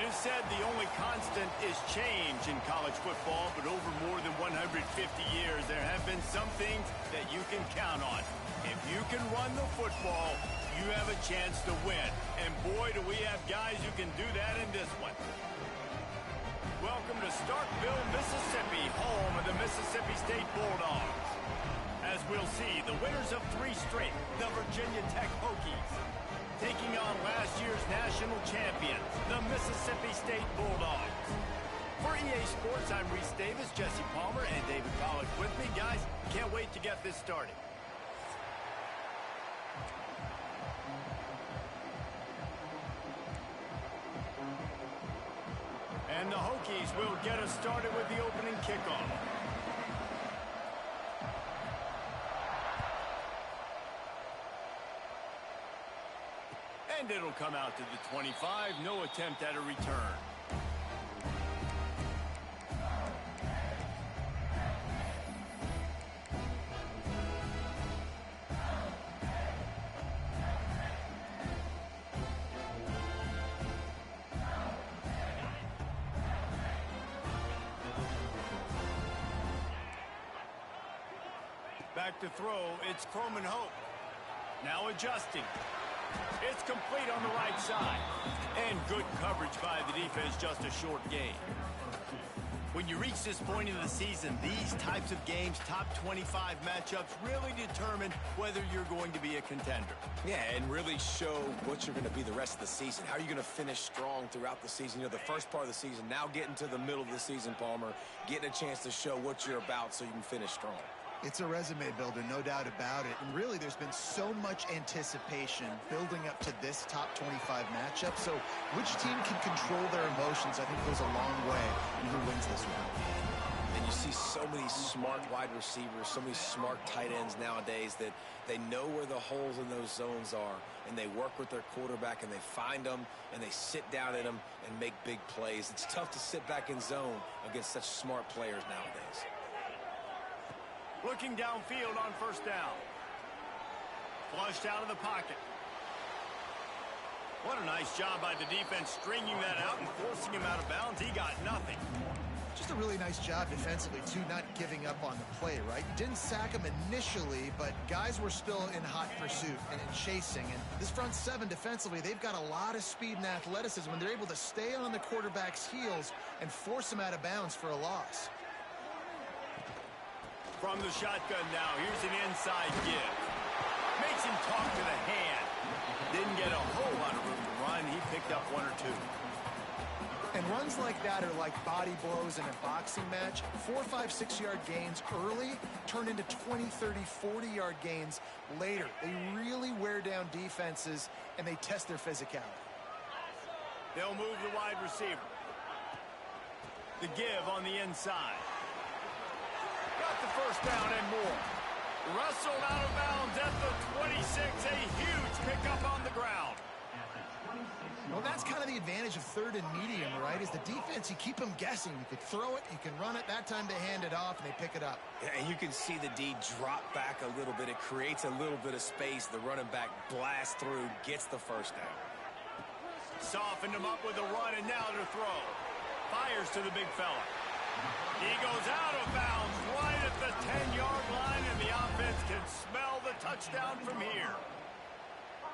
is said the only constant is change in college football, but over more than 150 years, there have been some things that you can count on. If you can run the football, you have a chance to win. And boy, do we have guys who can do that in this one. Welcome to Starkville, Mississippi, home of the Mississippi State Bulldogs. As we'll see, the winners of 3 straight, the Virginia Tech Hokies, taking on last year's national champions, the Mississippi State Bulldogs. For EA Sports, I'm Reese Davis, Jesse Palmer, and David Pollack with me. Guys, can't wait to get this started. And the Hokies will get us started with the opening kickoff. And it'll come out to the 25. No attempt at a return. Back to throw, it's Croman Hope. Now adjusting. It's complete on the right side. And good coverage by the defense, just a short gain. When you reach this point in the season, these types of games, top 25 matchups, really determine whether you're going to be a contender. Yeah, and really show what you're going to be the rest of the season. How are you going to finish strong throughout the season? You know, the first part of the season, now getting to the middle of the season, Palmer, getting a chance to show what you're about so you can finish strong. It's a resume builder, no doubt about it. And really, there's been so much anticipation building up to this top 25 matchup. So which team can control their emotions, I think, goes a long way in who wins this one. And you see so many smart wide receivers, so many smart tight ends nowadays that they know where the holes in those zones are, and they work with their quarterback, and they find them, and they sit down in them and make big plays. It's tough to sit back in zone against such smart players nowadays. Looking downfield on first down. Flushed out of the pocket. What a nice job by the defense stringing that out and forcing him out of bounds. He got nothing. Just a really nice job defensively, too, not giving up on the play, right? Didn't sack him initially, but guys were still in hot pursuit and in chasing. And this front seven defensively, they've got a lot of speed and athleticism, and they're able to stay on the quarterback's heels and force him out of bounds for a loss. From the shotgun now, here's an inside give. Makes him talk to the hand. Didn't get a whole lot of room to run. He picked up 1 or 2. And runs like that are like body blows in a boxing match. 4, 5, 6-yard gains early turn into 20, 30, 40-yard gains later. They really wear down defenses, and they test their physicality. They'll move the wide receiver. The give on the inside. Got the first down and more. Wrestled out of bounds at the 26. A huge pickup on the ground. Well, that's kind of the advantage of third and medium, right? Is the defense, you keep them guessing. You could throw it, you can run it. That time they hand it off, and they pick it up. Yeah, and you can see the D drop back a little bit. It creates a little bit of space. The running back blasts through, gets the first down. Softened him up with a run, and now to throw. Fires to the big fella. He goes out of bounds right at the 10-yard line, and the offense can smell the touchdown from here.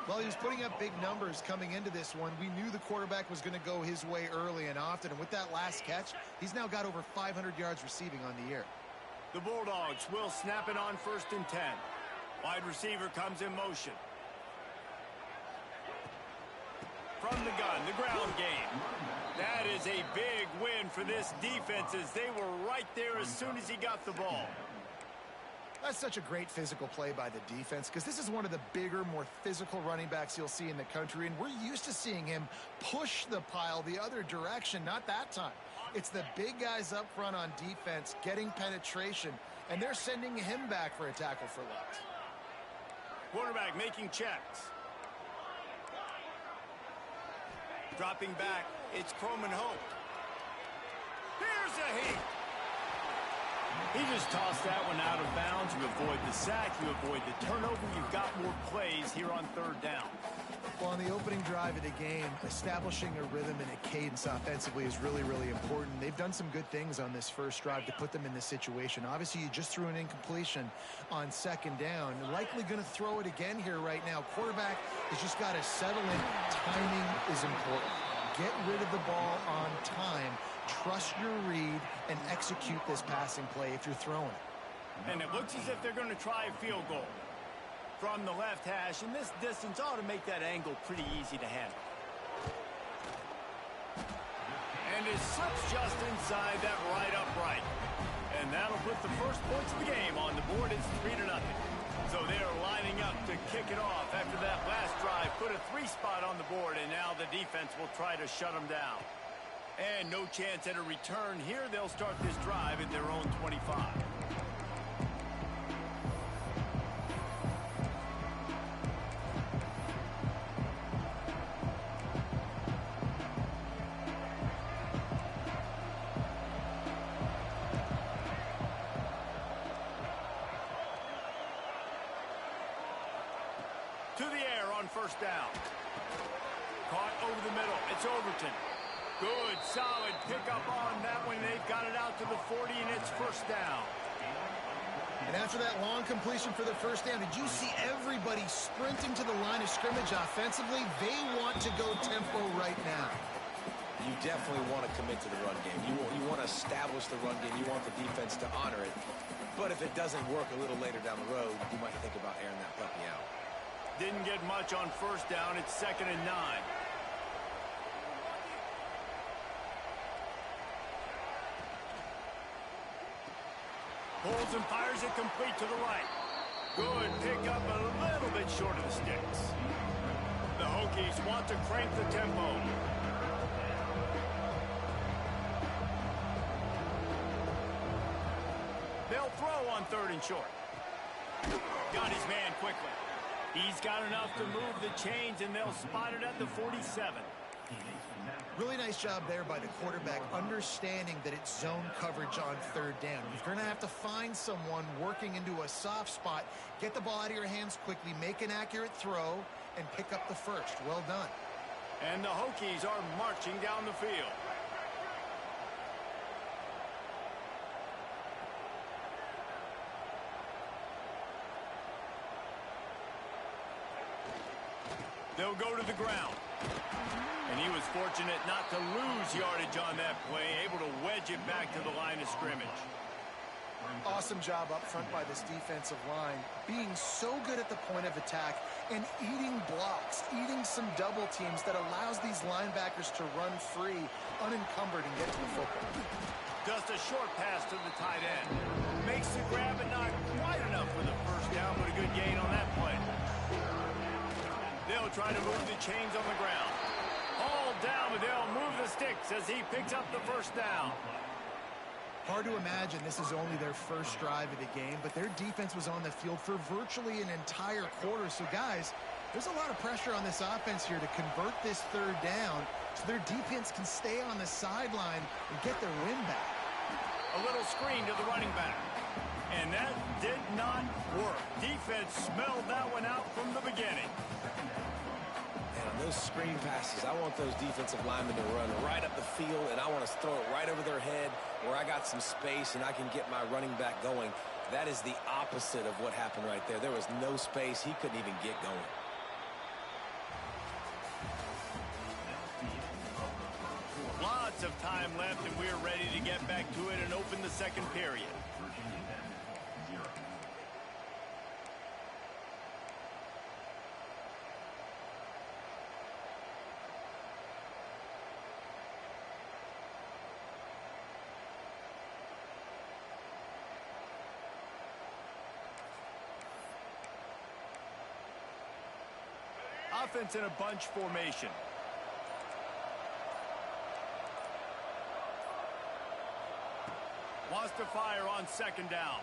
Well, he was putting up big numbers coming into this one. We knew the quarterback was going to go his way early and often, and with that last catch, he's now got over 500 yards receiving on the year. The Bulldogs will snap it on 1st and 10. Wide receiver comes in motion. From the gun, the ground game. That is a big win for this defense as they were right there as soon as he got the ball. That's such a great physical play by the defense because this is one of the bigger, more physical running backs you'll see in the country, and we're used to seeing him push the pile the other direction. Not that time. It's the big guys up front on defense getting penetration, and they're sending him back for a tackle for loss. Quarterback making checks. Dropping back, it's Croman Hope. Here's a heat. He just tossed that one out of bounds. You avoid the sack, you avoid the turnover. You've got more plays here on 3rd down. Well, on the opening drive of the game, establishing a rhythm and a cadence offensively is really, really important. They've done some good things on this first drive to put them in this situation. Obviously, you just threw an incompletion on second down. Likely going to throw it again here right now. Quarterback has just got to settle in. Timing is important. Get rid of the ball on time. Trust your read and execute this passing play if you're throwing it. And it looks as if they're going to try a field goal from the left hash, and this distance ought to make that angle pretty easy to handle. And it slips just inside that right upright. And that'll put the first points of the game on the board. It's 3-0. So they're lining up to kick it off after that last drive. Put a 3 spot on the board, and now the defense will try to shut them down. And no chance at a return here. They'll start this drive at their own 25. To the air on first down. Caught over the middle. It's Overton. Good, solid pickup on that one. They've got it out to the 40, and it's first down. And after that long completion for the first down, did you see everybody sprinting to the line of scrimmage offensively? They want to go tempo right now. You definitely want to commit to the run game. You want to establish the run game. You want the defense to honor it. But if it doesn't work a little later down the road, you might think about airing that puppy out. Didn't get much on first down. It's 2nd and 9. Holds and fires it complete to the right. Good pickup, a little bit short of the sticks. The Hokies want to crank the tempo. They'll throw on 3rd and short. Got his man quickly. He's got enough to move the chains, and they'll spot it at the 47. Really nice job there by the quarterback, understanding that it's zone coverage on 3rd down. You're going to have to find someone working into a soft spot, get the ball out of your hands quickly, make an accurate throw, and pick up the first. Well done. And the Hokies are marching down the field. They'll go to the ground. And he was fortunate not to lose yardage on that play, able to wedge it back to the line of scrimmage. Awesome job up front by this defensive line, being so good at the point of attack and eating blocks, eating some double teams that allows these linebackers to run free, unencumbered, and get to the football. Just a short pass to the tight end. Makes the grab and not quite enough for the first down, but a good gain on that play. They'll try to move the chains on the ground. All down, but they'll move the sticks as he picks up the first down. Hard to imagine this is only their first drive of the game, but their defense was on the field for virtually an entire quarter. So, guys, there's a lot of pressure on this offense here to convert this 3rd down so their defense can stay on the sideline and get their win back. A little screen to the running back. And that did not work. Defense smelled that one out from the beginning. And on those screen passes, I want those defensive linemen to run right up the field, and I want to throw it right over their head where I got some space and I can get my running back going. That is the opposite of what happened right there. There was no space. He couldn't even get going. Lots of time left, and we're ready to get back to it and open the second period. Offense in a bunch formation. Wants to fire on 2nd down.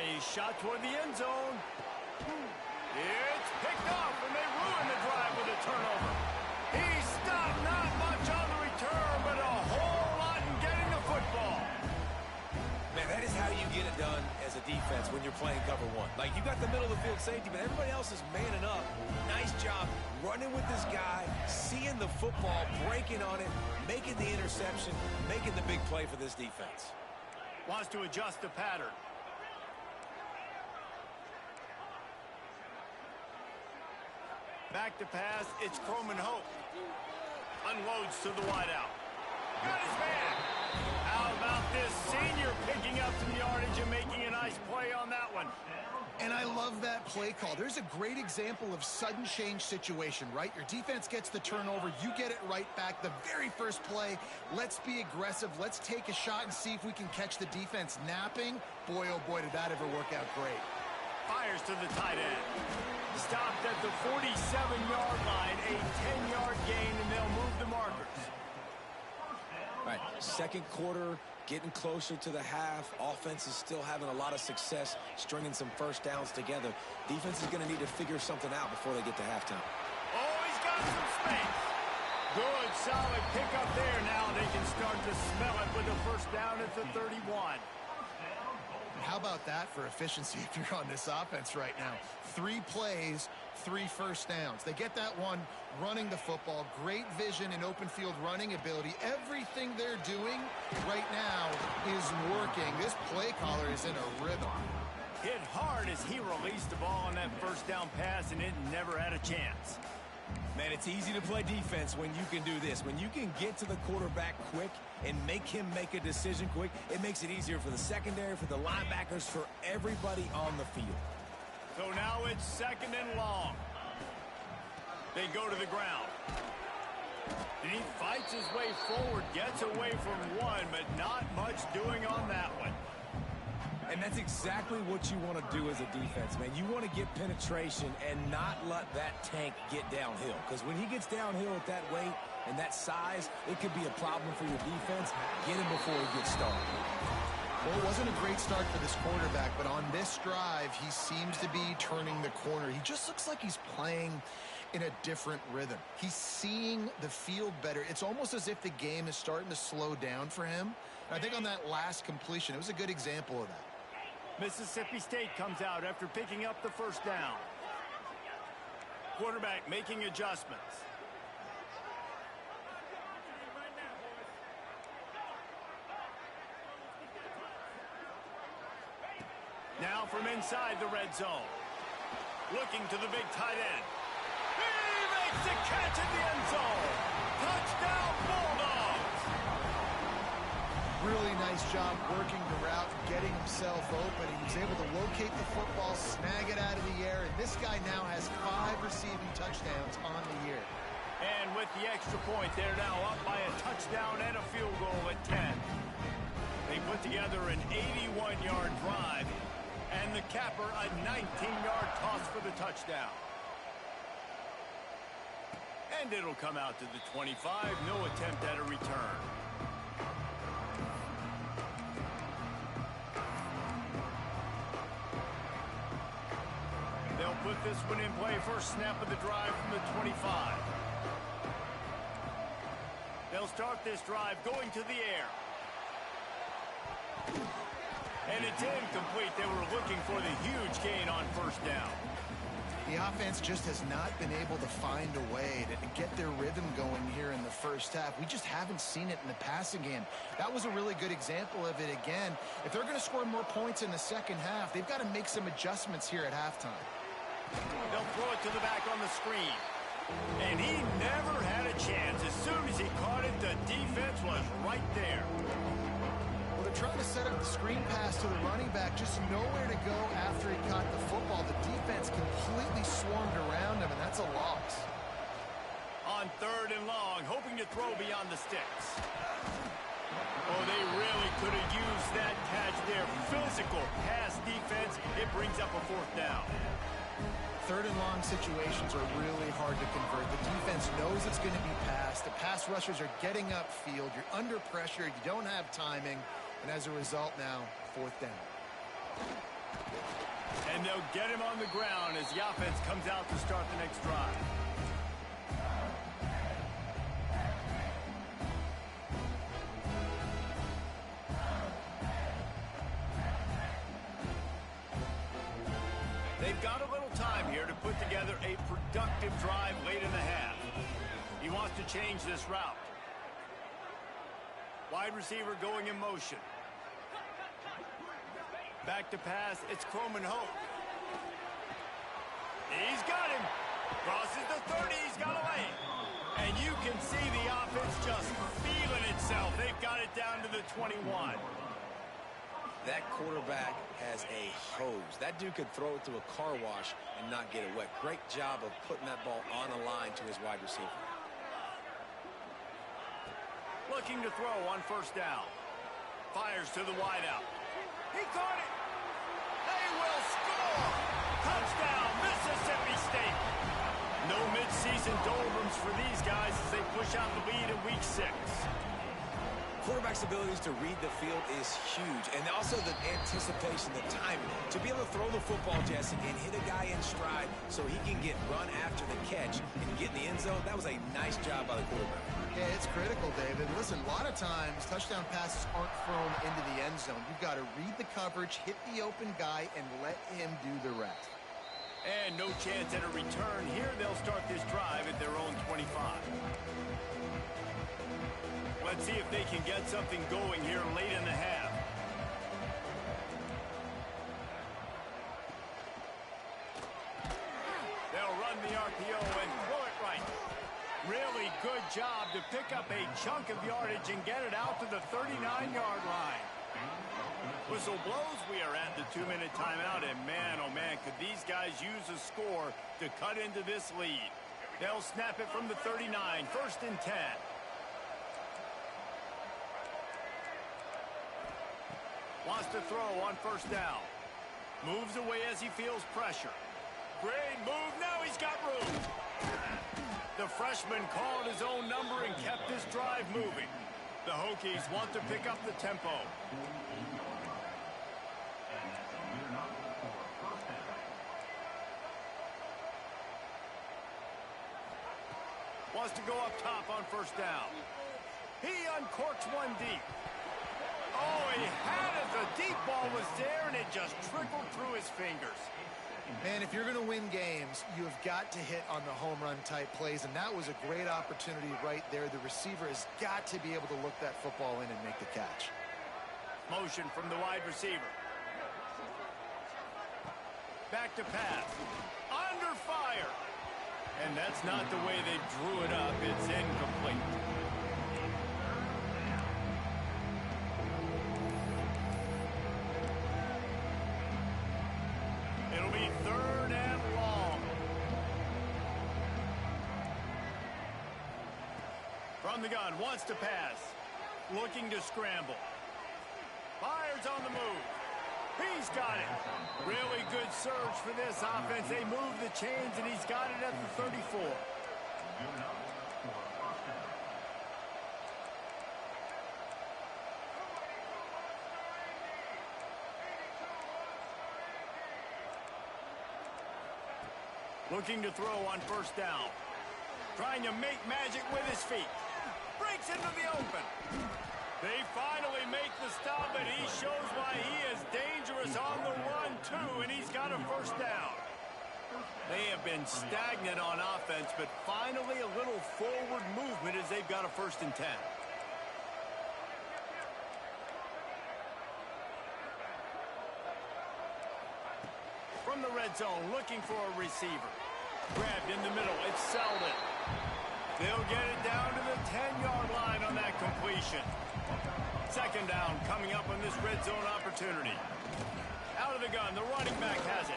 A shot toward the end zone. It's picked off, and they ruin the drive with a turnover. He stopped, not much on the return, but a whole lot in getting the football. Man, that is how you get it done as a defense when you're playing cover one. Like, you got the middle of the field safety, but everybody else is manning up. Nice job running with this guy, seeing the football, breaking on it, making the interception, making the big play for this defense. Wants to adjust the pattern. Back to pass, it's Croman Hope. Unloads to the wideout. Got his man. How about this senior picking up some yardage and making a nice play on that one? And I love that play call. There's a great example of sudden change situation, right? Your defense gets the turnover. You get it right back. The very first play, let's be aggressive. Let's take a shot and see if we can catch the defense napping. Boy, oh boy, did that ever work out great. Fires to the tight end. Stopped at the 47-yard line, a 10-yard gain, and they'll move the markers. All right, second quarter, getting closer to the half. Offense is still having a lot of success stringing some first downs together. Defense is going to need to figure something out before they get to halftime. Oh, he's got some space. Good, solid pickup there. Now they can start to smell it with a first down at the 31. How about that for efficiency if you're on this offense right now? 3 plays, 3 first downs. They get that one running the football. Great vision and open field running ability. Everything they're doing right now is working. This play caller is in a rhythm. Hit hard as he released the ball on that first down pass, and it never had a chance. Man, it's easy to play defense when you can do this. When you can get to the quarterback quick and make him make a decision quick, it makes it easier for the secondary, for the linebackers, for everybody on the field. So now it's second and long. They go to the ground. And he fights his way forward, gets away from one, but not much doing on that one. And that's exactly what you want to do as a defense, man. You want to get penetration and not let that tank get downhill. Because when he gets downhill at that weight and that size, it could be a problem for your defense. Get him before he gets started. Well, it wasn't a great start for this quarterback, but on this drive, he seems to be turning the corner. He just looks like he's playing in a different rhythm. He's seeing the field better. It's almost as if the game is starting to slow down for him. And I think on that last completion, it was a good example of that. Mississippi State comes out after picking up the first down. Quarterback making adjustments. Now from inside the red zone. Looking to the big tight end. He makes the catch in the end zone. Touchdown Bulldogs! Really nice job working the route, getting himself open. He was able to locate the football, snag it out of the air, and this guy now has 5 receiving touchdowns on the year. And with the extra point, they're now up by a touchdown and a field goal at 10. They put together an 81-yard drive, and the capper a 19-yard toss for the touchdown. And it'll come out to the 25, no attempt at a return. They'll put this one in play. First snap of the drive from the 25. They'll start this drive going to the air. And it's incomplete. They were looking for the huge gain on first down. The offense just has not been able to find a way to get their rhythm going here in the first half. We just haven't seen it in the passing game. That was a really good example of it again. If they're going to score more points in the second half, they've got to make some adjustments here at halftime. They'll throw it to the back on the screen. And he never had a chance. As soon as he caught it, the defense was right there. Well, they're trying to set up the screen pass to the running back, just nowhere to go after he caught the football. The defense completely swarmed around him, and that's a loss. On third and long, hoping to throw beyond the sticks. Oh, they really could have used that catch there. Physical pass defense. It brings up a fourth down. Third and long situations are really hard to convert. The defense knows it's going to be passed. The pass rushers are getting upfield. You're under pressure. You don't have timing. And as a result now, fourth down. And they'll get him on the ground as the offense comes out to start the next drive. they've got a little time here to put together a productive drive late in the half. He wants to change this route. Wide receiver going in motion. Back to pass, it's Croman Hope. He's got him. Crosses the 30, he's got away. And you can see the offense just feeling itself. They've got it down to the 21. That quarterback has a hose. That dude could throw it to a car wash and not get it wet. Great job of putting that ball on the line to his wide receiver. Looking to throw on first down. Fires to the wideout. He caught it. They will score. Touchdown, Mississippi State. No midseason doldrums for these guys as they push out the lead in week 6. Quarterback's abilities to read the field is huge, and also the anticipation, the timing. To be able to throw the football, Jesse, and hit a guy in stride so he can get run after the catch and get in the end zone, that was a nice job by the quarterback. Yeah, it's critical, David. Listen, a lot of times touchdown passes aren't thrown into the end zone. You've got to read the coverage, hit the open guy, and let him do the rest. And no chance at a return here. They'll start this drive at their own 25. Let's see if they can get something going here late in the half. They'll run the RPO and throw it right. Really good job to pick up a chunk of yardage and get it out to the 39-yard line. Whistle blows. We are at the 2-minute timeout, and man, oh man, could these guys use a score to cut into this lead. They'll snap it from the 39, 1st and 10. Wants to throw on first down. Moves away as he feels pressure. Great move. Now he's got room. The freshman called his own number and kept this drive moving. The Hokies want to pick up the tempo. Wants to go up top on first down. He uncorks one deep. Oh, he had it. The deep ball was there, and it just trickled through his fingers. Man, if you're going to win games, you have got to hit on the home run type plays, and that was a great opportunity right there. The receiver has got to be able to look that football in and make the catch. Motion from the wide receiver. Back to pass. Under fire. And that's not the way they drew it up. It's incomplete. It'll be 3rd and long. From the gun, wants to pass. Looking to scramble. Fires on the move. He's got it. Really good surge for this offense. They move the chains, and he's got it at the 34. Looking to throw on first down. Trying to make magic with his feet. Breaks into the open. They finally make the stop, and he shows why he is dangerous on the run, too, and he's got a first down. They have been stagnant on offense, but finally a little forward movement as they've got a 1st and 10. From the red zone, looking for a receiver. Grabbed in the middle, it's Selden. They'll get it down to the 10-yard line on that completion. 2nd down coming up on this red zone opportunity. Out of the gun, the running back has it.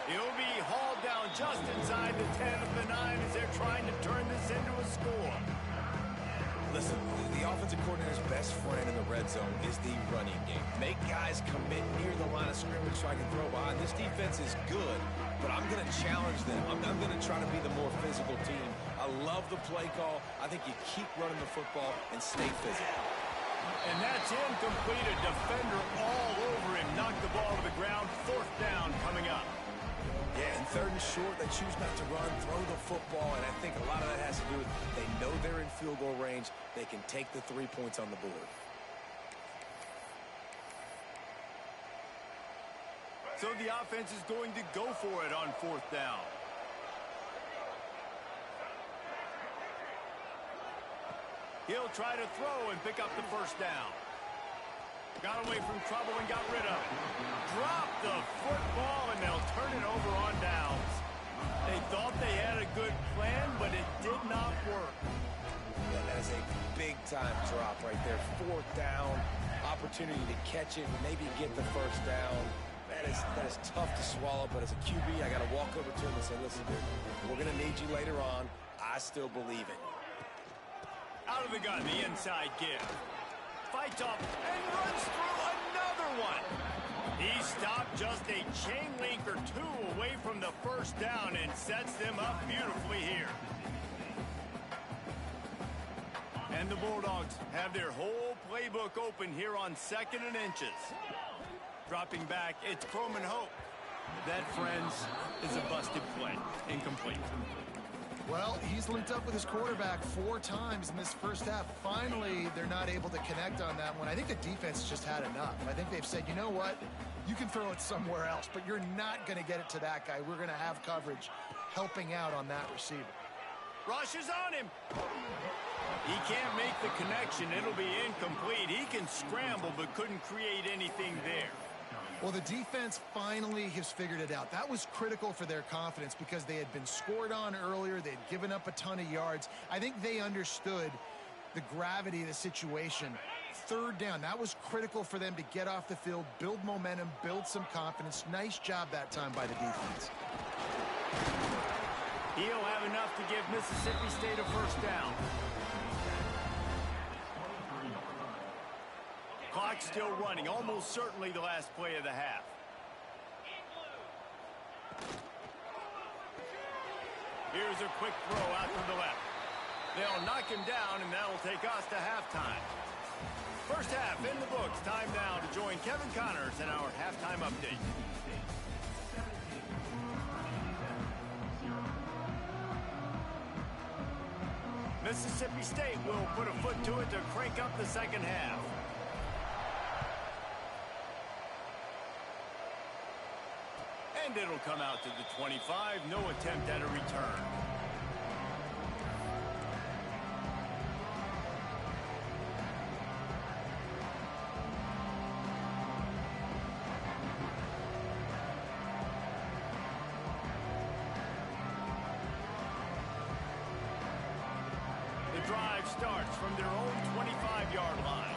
He'll be hauled down just inside the 10 of the 9 as they're trying to turn this into a score. Listen, the offensive coordinator's best friend in the red zone is the running game. Make guys commit near the line of scrimmage so I can throw behind. This defense is good, but I'm going to challenge them. I'm going to try to be the more physical team. I love the play call. I think you keep running the football and stay physical. And that's incomplete. A defender all over him. Knocked the ball to the ground. 4th down coming up. Yeah, and 3rd and short, they choose not to run, throw the football, and I think a lot of that has to do with they know they're in field goal range. They can take the 3 points on the board. So the offense is going to go for it on fourth down. He'll try to throw and pick up the first down. Got away from trouble and got rid of it. Dropped the football, and they'll turn it over on downs. They thought they had a good plan, but it did not work. Yeah, that is a big-time drop right there. Fourth down, opportunity to catch it, maybe get the first down. That is tough to swallow, but as a QB, I got to walk over to him and say, listen, dude, we're going to need you later on. I still believe it. Out of the gun, the inside give. Fights off and runs through another one. He stopped just a chain link or two away from the first down and sets them up beautifully here. And the Bulldogs have their whole playbook open here on 2nd and inches. Dropping back, it's Croman Hope. That, friends, is a busted play. Incomplete. Well, he's linked up with his quarterback 4 times in this first half. Finally, they're not able to connect on that one. I think the defense just had enough. I think they've said, you know what? You can throw it somewhere else, but you're not going to get it to that guy. We're going to have coverage helping out on that receiver. Rush is on him. He can't make the connection. It'll be incomplete. He can scramble, but couldn't create anything there. Well, the defense finally has figured it out. That was critical for their confidence because they had been scored on earlier. They'd given up a ton of yards. I think they understood the gravity of the situation. 3rd down, that was critical for them to get off the field, build momentum, build some confidence. Nice job that time by the defense. He'll have enough to give Mississippi State a first down. Clock still running, almost certainly the last play of the half. Here's a quick throw out to the left. They'll knock him down, and that'll take us to halftime. First half in the books. Time now to join Kevin Connors in our halftime update. Mississippi State will put a foot to it to crank up the second half. And it'll come out to the 25. No attempt at a return. The drive starts from their own 25-yard line.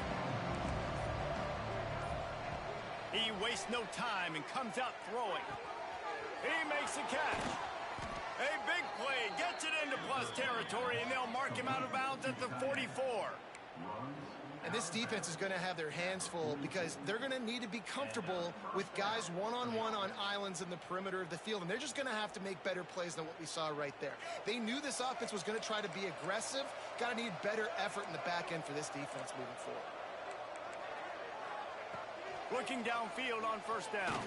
He wastes no time and comes out throwing. He makes a catch. A big play, gets it into plus territory, and they'll mark him out of bounds at the 44. And this defense is going to have their hands full because they're going to need to be comfortable with guys one-on-one on islands in the perimeter of the field, and they're just going to have to make better plays than what we saw right there. They knew this offense was going to try to be aggressive. Got to need better effort in the back end for this defense moving forward. Looking downfield on first down.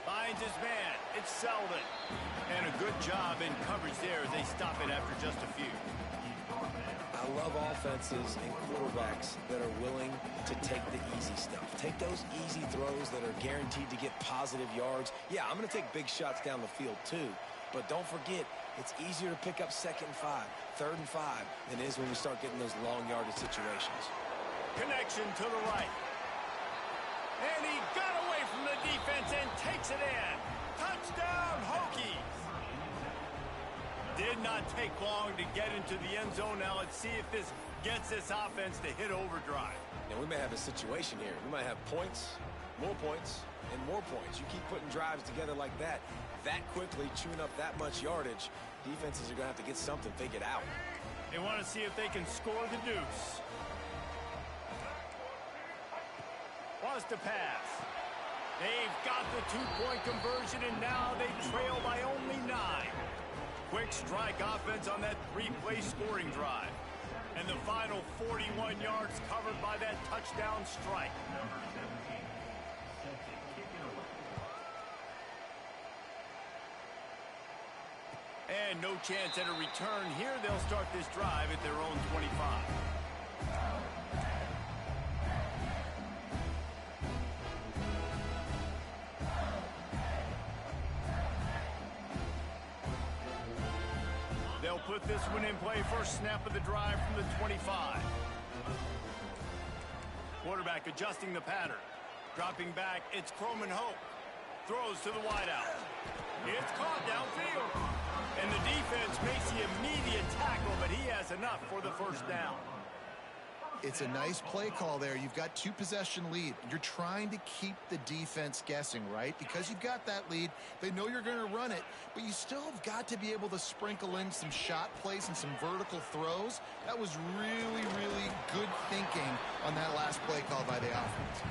Finds his man. It's Selden. And a good job in coverage there as they stop it after just a few. I love offenses and quarterbacks that are willing to take the easy stuff. Take those easy throws that are guaranteed to get positive yards. Yeah, I'm going to take big shots down the field too. But don't forget, it's easier to pick up 2nd and 5, 3rd and 5 than it is when we start getting those long yardage situations. Connection to the right. And he got away from the defense and takes it in. Touchdown, Hokies. Did not take long to get into the end zone. Now let's see if this gets this offense to hit overdrive. Now we may have a situation here. We might have points, and more points. You keep putting drives together like that quickly, chewing up that much yardage, defenses are going to have to get something figured out. They want to see if they can score the deuce. Wants to pass. They've got the 2-point conversion, and now they trail by only 9. Quick strike offense on that 3-play scoring drive. And the final 41 yards covered by that touchdown strike. And no chance at a return here. They'll start this drive at their own 25. They'll put this one in play. First snap of the drive from the 25. Quarterback adjusting the pattern. Dropping back, it's Croman Hope. Throws to the wideout. It's caught downfield. And the defense makes the immediate tackle, but he has enough for the first down. It's a nice play call there. You've got 2-possession lead. You're trying to keep the defense guessing, right? Because you've got that lead, they know you're going to run it, but you still have got to be able to sprinkle in some shot plays and some vertical throws. That was really, really good thinking on that last play call by the offense.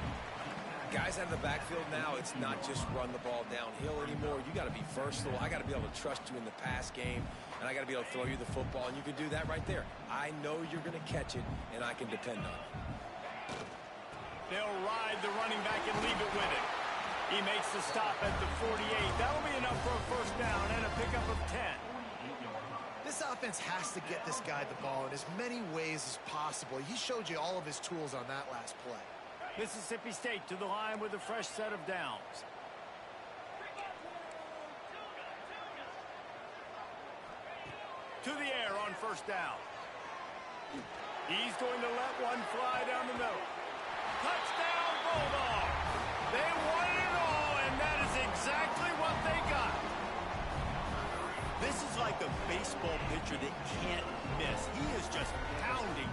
Guys out of the backfield now, it's not just run the ball downhill anymore. You got to be versatile. I got to be able to trust you in the pass game, and I got to be able to throw you the football, and you can do that right there. I know you're going to catch it, and I can depend on it. They'll ride the running back and leave it with it. He makes the stop at the 48. That'll be enough for a first down and a pickup of 10. This offense has to get this guy the ball in as many ways as possible. He showed you all of his tools on that last play. Mississippi State to the line with a fresh set of downs. To the air on first down. He's going to let one fly down the middle. Touchdown, Bulldogs! They won it all, and that is exactly what they got. This is like a baseball pitcher that can't miss. He is just pounding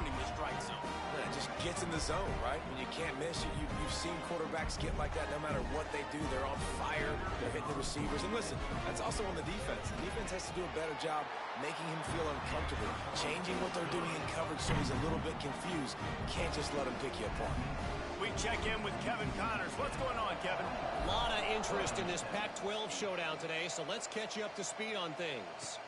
the strike zone. Yeah, it just gets in the zone, right? When you can't miss, you've seen quarterbacks get like that no matter what they do. They're on fire. They're hitting the receivers. And listen, that's also on the defense. The defense has to do a better job making him feel uncomfortable, changing what they're doing in coverage so he's a little bit confused. You can't just let him pick you apart. We check in with Kevin Connors. What's going on, Kevin? A lot of interest in this Pac-12 showdown today, so let's catch you up to speed on things.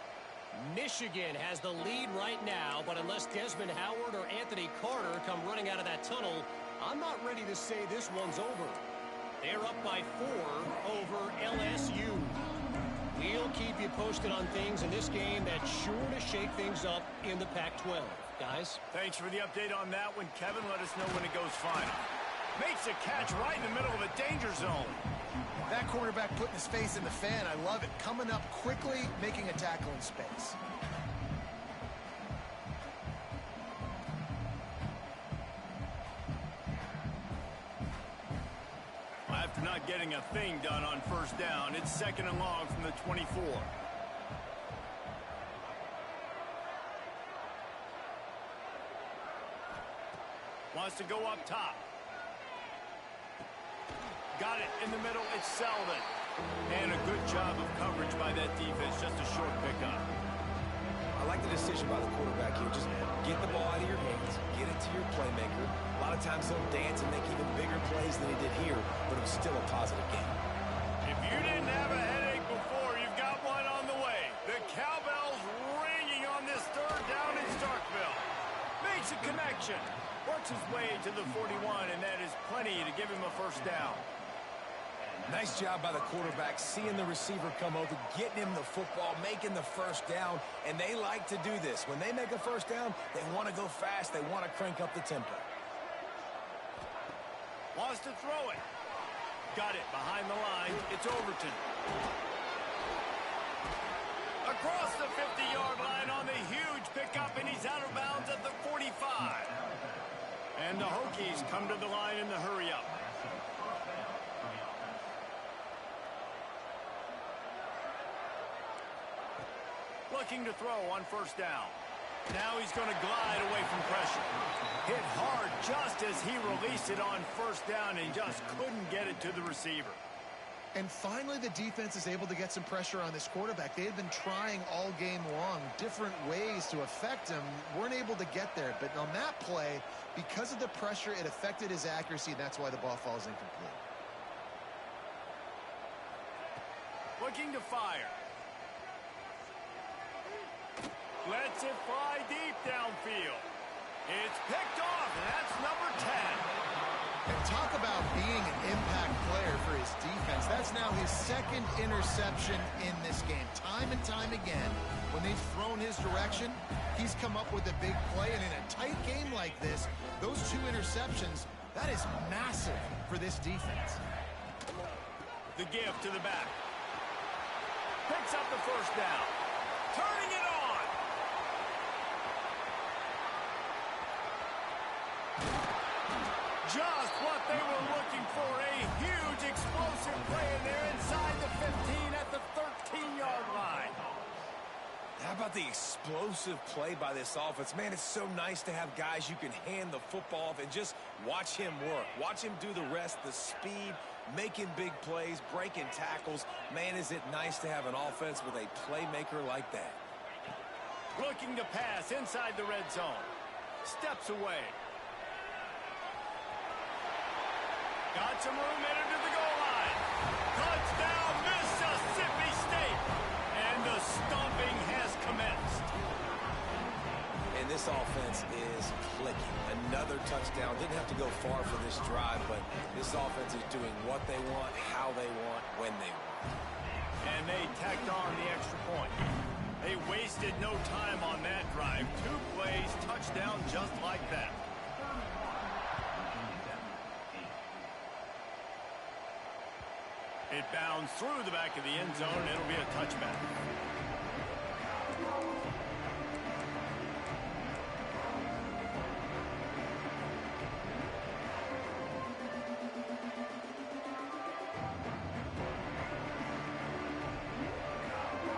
Michigan has the lead right now, but unless Desmond Howard or Anthony Carter come running out of that tunnel, I'm not ready to say this one's over. They're up by 4 over LSU. We'll keep you posted on things in this game that's sure to shake things up in the Pac-12. Guys? Thanks for the update on that one, Kevin. Let us know when it goes final. Makes a catch right in the middle of a danger zone. That quarterback putting his face in the fan, I love it. Coming up quickly, making a tackle in space. After not getting a thing done on first down, it's second and long from the 24. Wants to go up top. Got it in the middle. It's Selden. And a good job of coverage by that defense. Just a short pickup. I like the decision by the quarterback here. Just get the ball out of your hands. Get it to your playmaker. A lot of times he'll dance and make even bigger plays than he did here, but it was still a positive game. If you didn't have a headache before, you've got one on the way. The cowbell's ringing on this third down in Starkville. Makes a connection. Works his way to the 41, and that is plenty to give him a first down. Nice job by the quarterback, seeing the receiver come over, getting him the football, making the first down, and they like to do this. When they make a first down, they want to go fast. They want to crank up the tempo. Wants to throw it. Got it behind the line. It's Overton. Across the 50-yard line on the huge pickup, and he's out of bounds at the 45. And the Hokies come to the line in the hurry-up. Looking to throw on first down. Now he's going to glide away from pressure. Hit hard just as he released it on first down and just couldn't get it to the receiver. And finally, the defense is able to get some pressure on this quarterback. They had been trying all game long, different ways to affect him. Weren't able to get there. But on that play, because of the pressure, it affected his accuracy, and that's why the ball falls incomplete. Looking to fire. Lets it fly deep downfield. It's picked off, and that's number 10. And talk about being an impact player for his defense. That's now his second interception in this game. Time and time again, when they've thrown his direction, he's come up with a big play. And in a tight game like this, those 2 interceptions, that is massive for this defense. The give to the back. Picks up the first down. turning it on. Just what they were looking for. A huge explosive play, and they're inside the 15 at the 13-yard line. How about the explosive play by this offense? Man, it's so nice to have guys you can hand the football off and just watch him work. Watch him do the rest, the speed, making big plays, breaking tackles. Man, is it nice to have an offense with a playmaker like that. Looking to pass inside the red zone. Steps away. Got some room headed to the goal line. Touchdown, Mississippi State. And the stomping has commenced. And this offense is clicking. Another touchdown. Didn't have to go far for this drive, but this offense is doing what they want, how they want, when they want. And they tacked on the extra point. They wasted no time on that drive. 2 plays, touchdown just like that. It bounds through the back of the end zone. It'll be a touchback.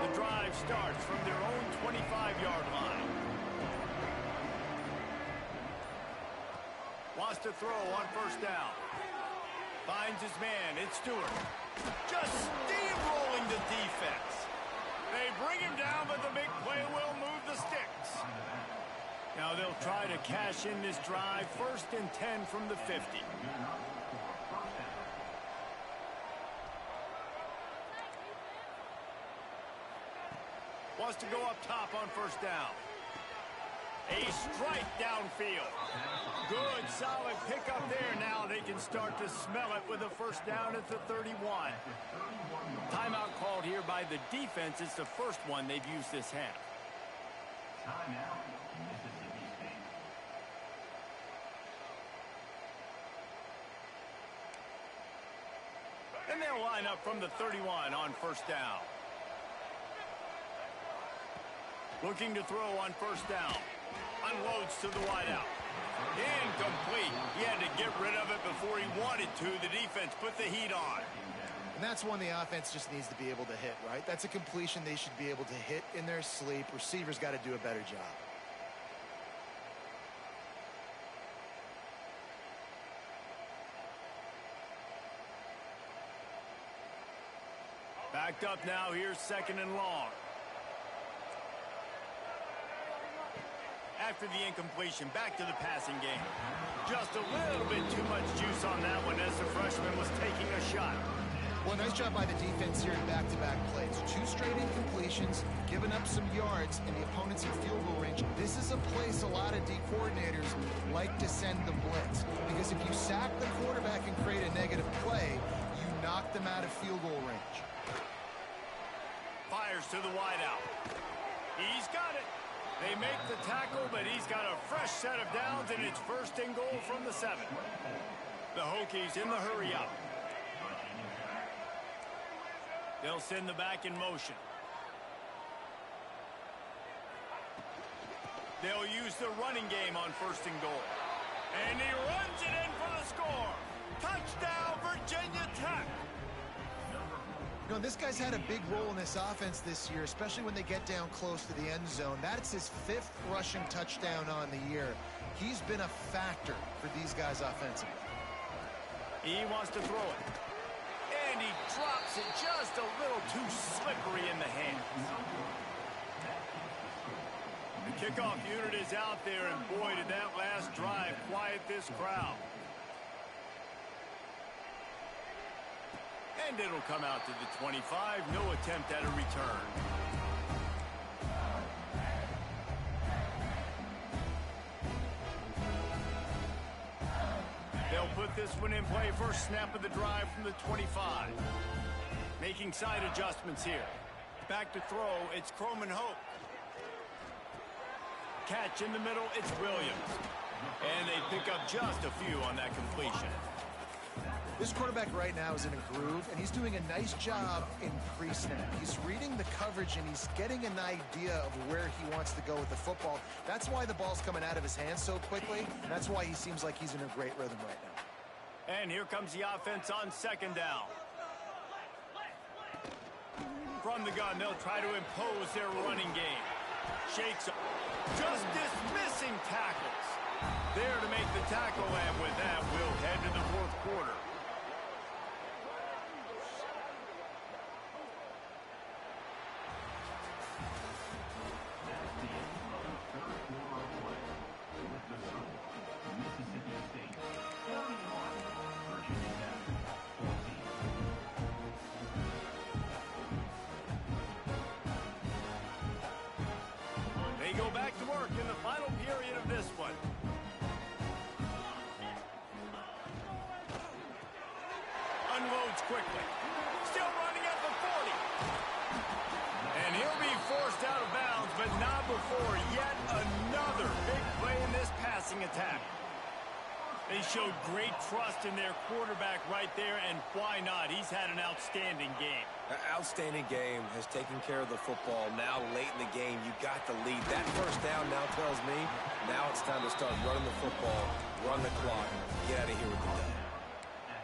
The drive starts from their own 25-yard line. Wants to throw on first down. Finds his man. It's Stewart. Just steamrolling the defense. They bring him down, but the big play will move the sticks. Now they'll try to cash in this drive. 1st and 10 from the 50. Wants to go up top on first down. A strike downfield. Good, solid pickup there. Now they can start to smell it with a first down at the 31. Timeout called here by the defense. It's the first one they've used this half. Timeout, Mississippi State. And they'll line up from the 31 on first down. Looking to throw on first down. Unloads to the wideout. Incomplete. He had to get rid of it before he wanted to. The defense put the heat on. And that's one the offense just needs to be able to hit, right? That's a completion they should be able to hit in their sleep. Receivers got to do a better job. Backed up now. Here's 2nd and long. After the incompletion, back to the passing game. Just a little bit too much juice on that one as the freshman was taking a shot. Well, nice job by the defense here in back-to-back plays. 2 straight incompletions, giving up some yards, and the opponent's in field goal range. This is a place a lot of D coordinators like to send the blitz, because if you sack the quarterback and create a negative play, you knock them out of field goal range. Fires to the wideout. He's got it. They make the tackle, but he's got a fresh set of downs, and it's 1st and goal from the 7. The Hokies in the hurry-up. They'll send the back in motion. They'll use the running game on 1st and goal. And he runs it in for the score. Touchdown, Virginia Tech. You know, this guy's had a big role in this offense this year, especially when they get down close to the end zone. That's his 5th rushing touchdown on the year. He's been a factor for these guys offensively. He wants to throw it. And he drops it just a little too slippery in the hands. The kickoff unit is out there, and boy, did that last drive quiet this crowd. And it'll come out to the 25. No attempt at a return. They'll put this one in play. First snap of the drive from the 25. Making side adjustments here. Back to throw. It's Croman Hope. Catch in the middle. It's Williams. And they pick up just a few on that completion. This quarterback right now is in a groove, and he's doing a nice job in pre-snap. He's reading the coverage, and he's getting an idea of where he wants to go with the football. That's why the ball's coming out of his hands so quickly, and that's why he seems like he's in a great rhythm right now. And here comes the offense on second down. From the gun, they'll try to impose their running game. Shakes up. Just dismissing tackles. There to make the tackle, and with that, we'll head to the fourth quarter. They go back to work in the final period of this one. Unloads quickly. Still running at the 40. And he'll be forced out of bounds, but not before yet another big play in this passing attack. They showed great trust in their quarterback right there, and why not? He's had an outstanding game. Outstanding game, has taken care of the football. Now late in the game, you got the lead. That first down now tells me now it's time to start running the football, run the clock, get out of here with the dub.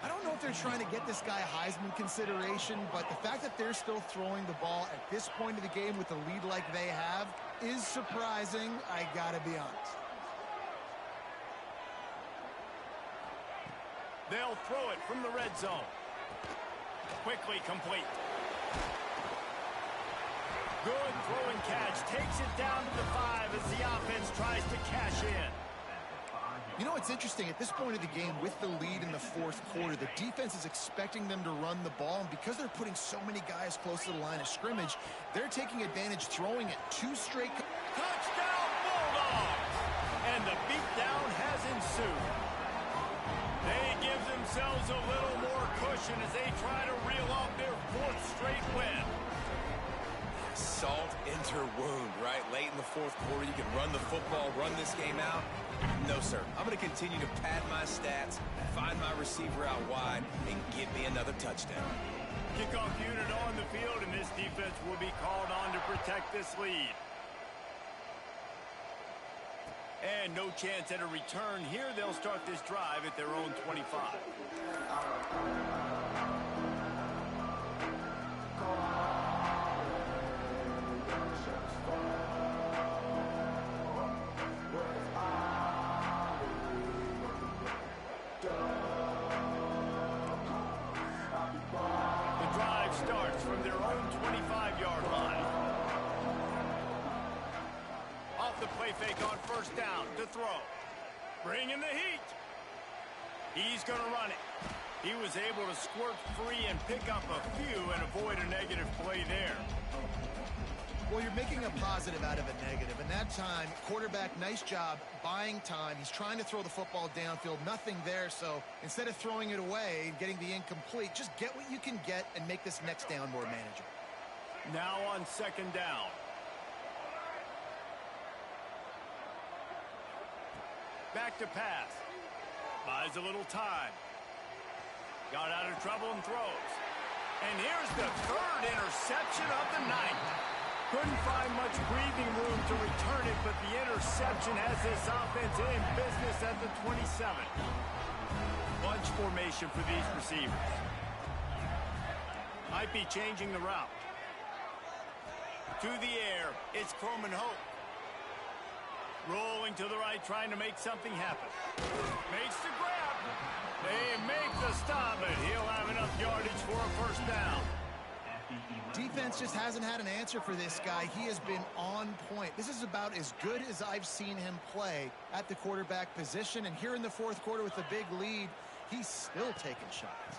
I don't know if they're trying to get this guy Heisman consideration, but the fact that they're still throwing the ball at this point of the game with the lead like they have is surprising, I gotta be honest. They'll throw it from the red zone. Quickly complete. Good throwing catch. Takes it down to the 5 as the offense tries to cash in. You know, it's interesting. At this point of the game, with the lead in the fourth quarter, the defense is expecting them to run the ball, and because they're putting so many guys close to the line of scrimmage, they're taking advantage, throwing it 2 straight. Touchdown, Bulldogs! And the beatdown has ensued. They give themselves a little more cushion as they try to reel off their 4th straight win. Salt into her wound, right? Late in the fourth quarter, you can run the football, run this game out. No, sir. I'm going to continue to pad my stats, find my receiver out wide, and get me another touchdown. Kickoff unit on the field, and this defense will be called on to protect this lead. And no chance at a return here. They'll start this drive at their own 25. The drive starts from their own 25-yard line. Off the play fake on first down to throw. Bringing the heat. He's going to run it. He was able to squirt free and pick up a few and avoid a negative play there. Well, you're making a positive out of a negative, and that time, quarterback, nice job buying time. He's trying to throw the football downfield, nothing there, so instead of throwing it away and getting the incomplete, just get what you can get and make this next down more manageable. Now on second down. Back to pass. Buys a little time. Got out of trouble and throws. And here's the 3rd interception of the night. Couldn't find much breathing room to return it, but the interception has this offense in business at the 27. Bunch formation for these receivers. Might be changing the route. To the air, it's Croman Hope. Rolling to the right, trying to make something happen. Makes the grab. They make the stop, but he'll have enough yardage for a first down. Defense just hasn't had an answer for this guy. He has been on point. This is about as good as I've seen him play at the quarterback position. And here in the fourth quarter with a big lead, he's still taking shots.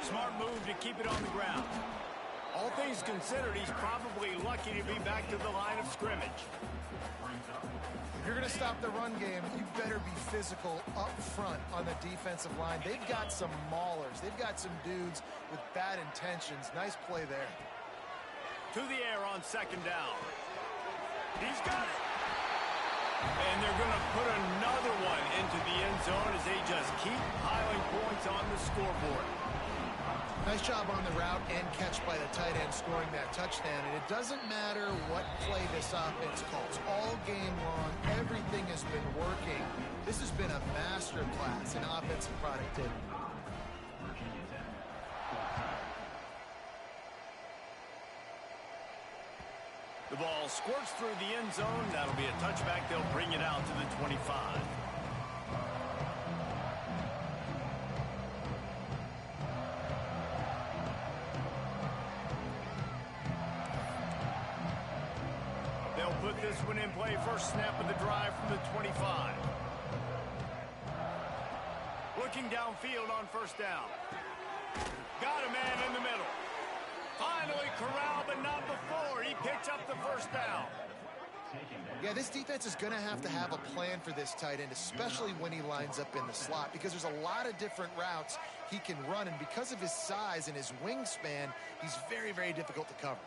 Smart move to keep it on the ground. All things considered, he's probably lucky to be back to the line of scrimmage. If you're going to stop the run game, you better be physical up front on the defensive line. They've got some maulers. They've got some dudes with bad intentions. Nice play there. To the air on second down. He's got it. And they're going to put another one into the end zone as they just keep piling points on the scoreboard. Nice job on the route and catch by the tight end scoring that touchdown. And it doesn't matter what play this offense calls. All game long, everything has been working. This has been a master class in offensive productivity. The ball squirts through the end zone. That'll be a touchback. They'll bring it out to the 25. They'll put this one in play. First snap of the drive from the 25. Looking downfield on first down. Got a man in the middle. Finally corralled, but not before. He picks up the first down. Yeah, this defense is going to have a plan for this tight end, especially when he lines up in the slot, because there's a lot of different routes he can run, and because of his size and his wingspan, he's very, very difficult to cover.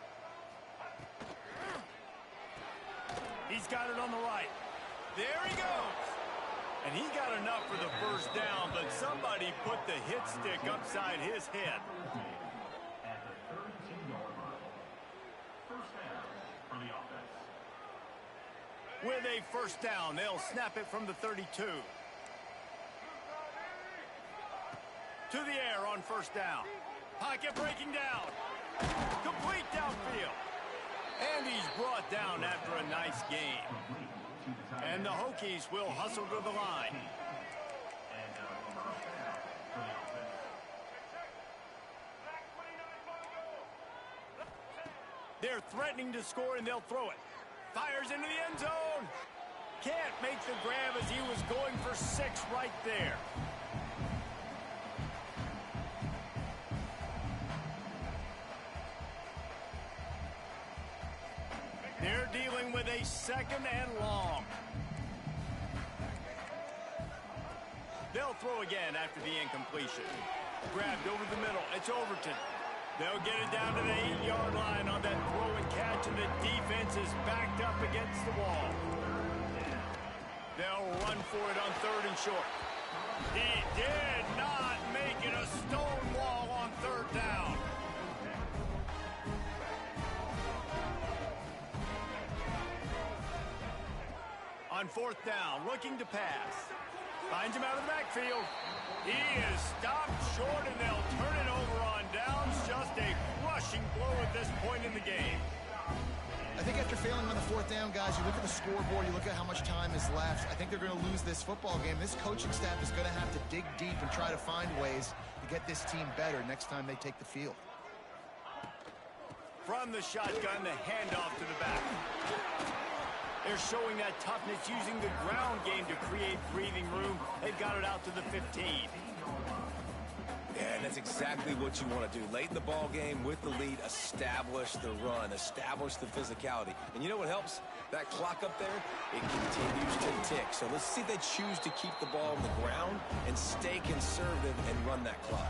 He's got it on the right. There he goes. And he got enough for the first down, but somebody put the hit stick upside his head. At the 32-yard line. First down for the offense. With a first down, they'll snap it from the 32. To the air on first down. Pocket breaking down. Complete downfield. And he's brought down after a nice game. And the Hokies will hustle to the line. They're threatening to score, and they'll throw it. Fires into the end zone. Can't make the grab as he was going for 6 right there. They're dealing with a second and long. They'll throw again after the incompletion. Grabbed over the middle. It's Overton. They'll get it down to the 8-yard line on that throw and catch, and the defense is backed up against the wall. They'll run for it on 3rd and short. He did not make it a stone wall on 3rd down. On 4th down, looking to pass. Finds him out of the backfield. He is stopped short, and they'll turn it over on downs. Just a crushing blow at this point in the game. I think after failing on the 4th down, guys, you look at the scoreboard, you look at how much time is left. I think they're going to lose this football game. This coaching staff is going to have to dig deep and try to find ways to get this team better next time they take the field. From the shotgun, the handoff to the back. They're showing that toughness using the ground game to create breathing room. They've got it out to the 15. Yeah, and that's exactly what you want to do. Late in the ball game with the lead, establish the run, establish the physicality. And you know what helps? That clock up there, it continues to tick. So let's see if they choose to keep the ball on the ground and stay conservative and run that clock.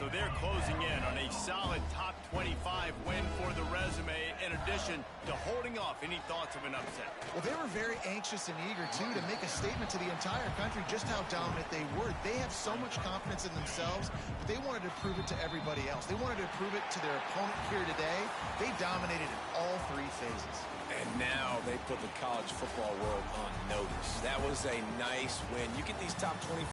So they're closing in on a solid top 25 win for the resume, in addition to holding off any thoughts of an upset. Well, they were very anxious and eager, too, to make a statement to the entire country just how dominant they were. They have so much confidence in themselves, but they wanted to prove it to everybody else. They wanted to prove it to their opponent here today. They dominated in all 3 phases. And now they put the college football world on notice. That was a nice win. You get these top 25